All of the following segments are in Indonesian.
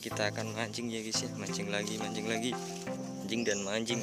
Kita akan mancing ya guys ya, mancing lagi, mancing dan mancing.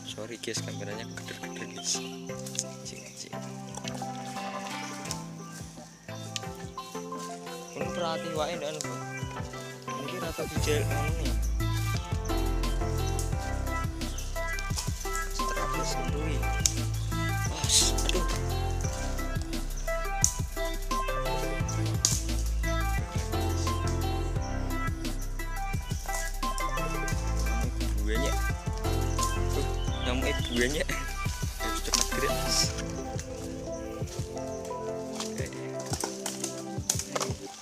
Sorry guys, kameranya keder-keder guys. Mancing. Ini perhati wae ndak anu. Ini rata bujel anu nih. Terus sendiri. Aduh. Buahnya. Nyamuk buahnya. Harus cepat gerak.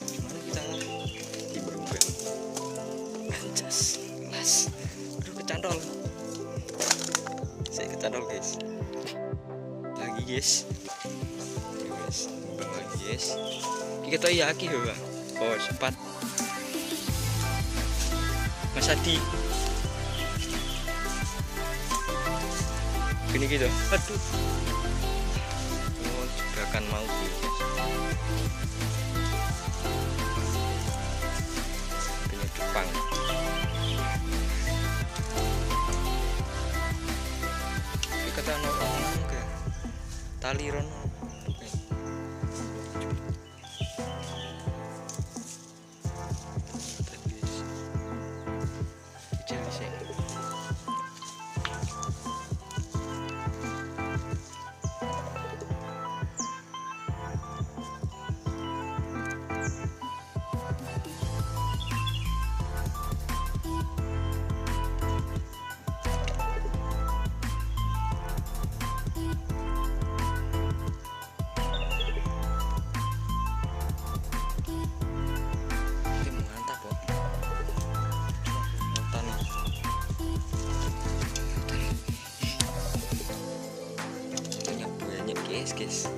Gimana kita di berubah? Anjas, las. Aduh kecantol. Saya kecantol guys. Lagi guys, lagi guys. Kita yakin ya bang. Oh cepat. Mas Adi. Gini gitu. Aduh. Oh jebakan mau guys. Punya Jepang. Ini kata orang ke taliron. Guys.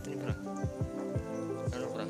Ini bro. Anu bro.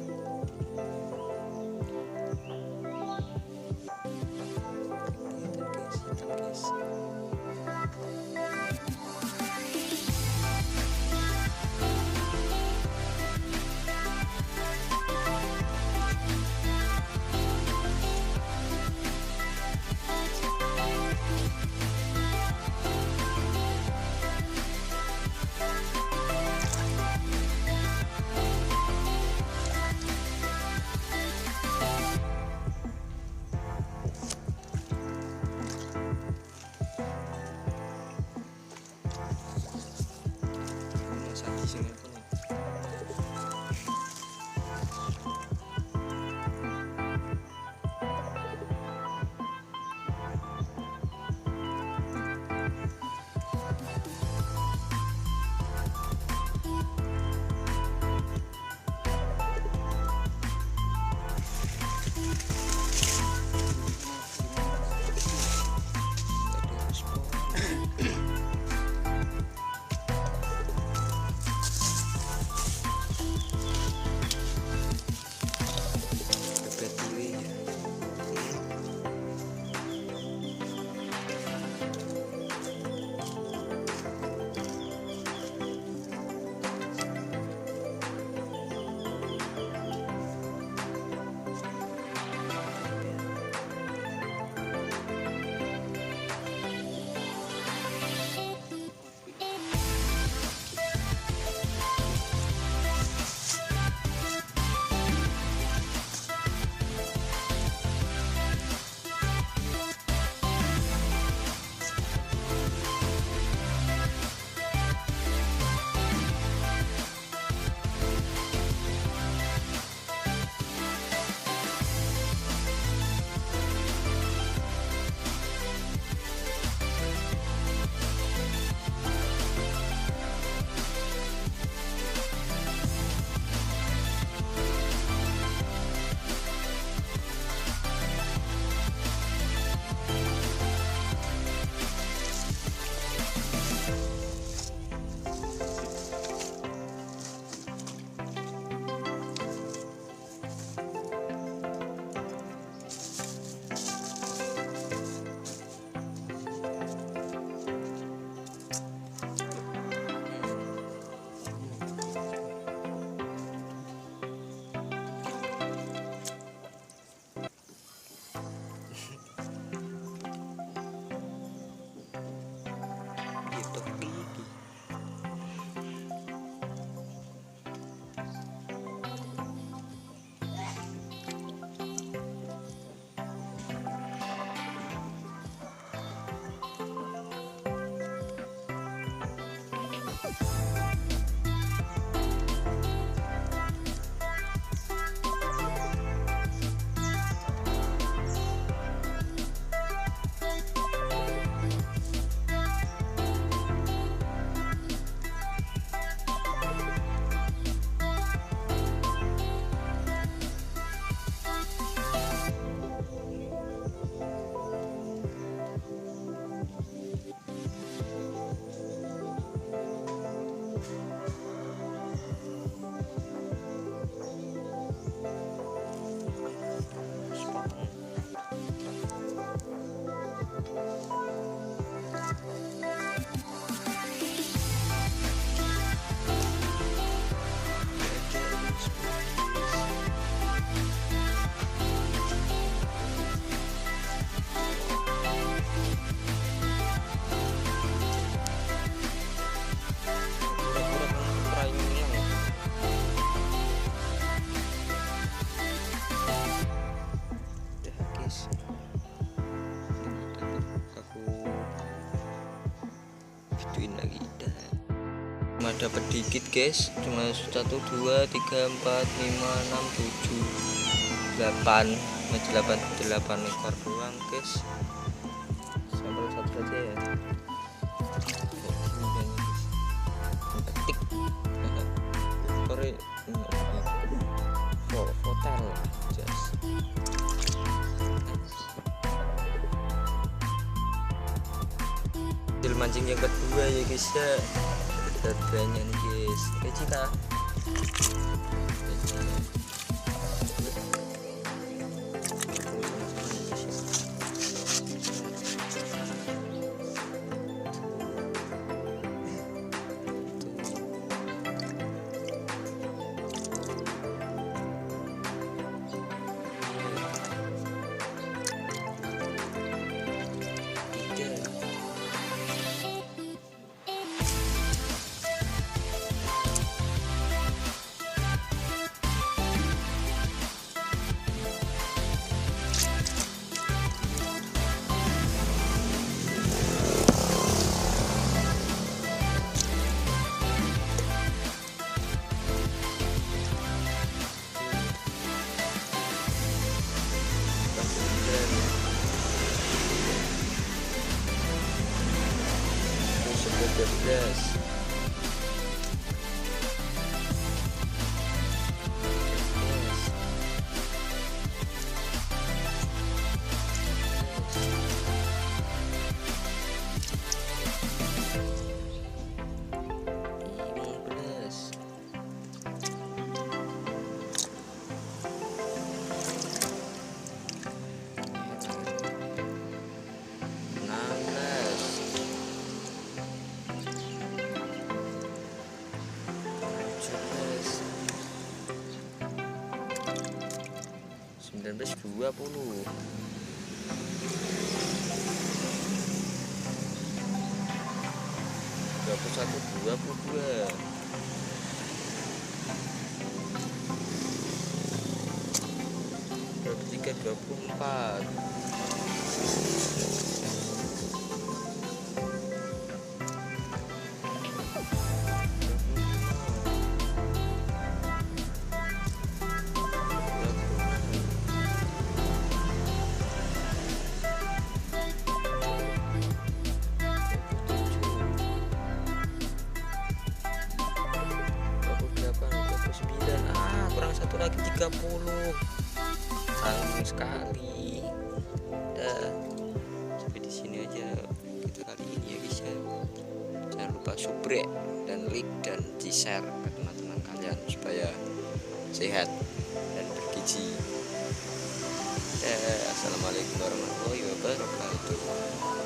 dapat dikit guys, cuma 1 2 3 4 5 6 7 8 ekor doang guys. Sampel satu saja ya. Petik hotel jas. Hasil mancing yang kedua ya guys ya. Harganya nih guys, kita gas. Belas 20 21 22 23 24 kurang satu lagi 30. Tanggung sekali. Udah sampai di sini aja kita kali ini ya guys ya. Jangan lupa subscribe dan like dan di share ke teman-teman kalian supaya sehat dan bergizi. Assalamualaikum warahmatullahi wabarakatuh.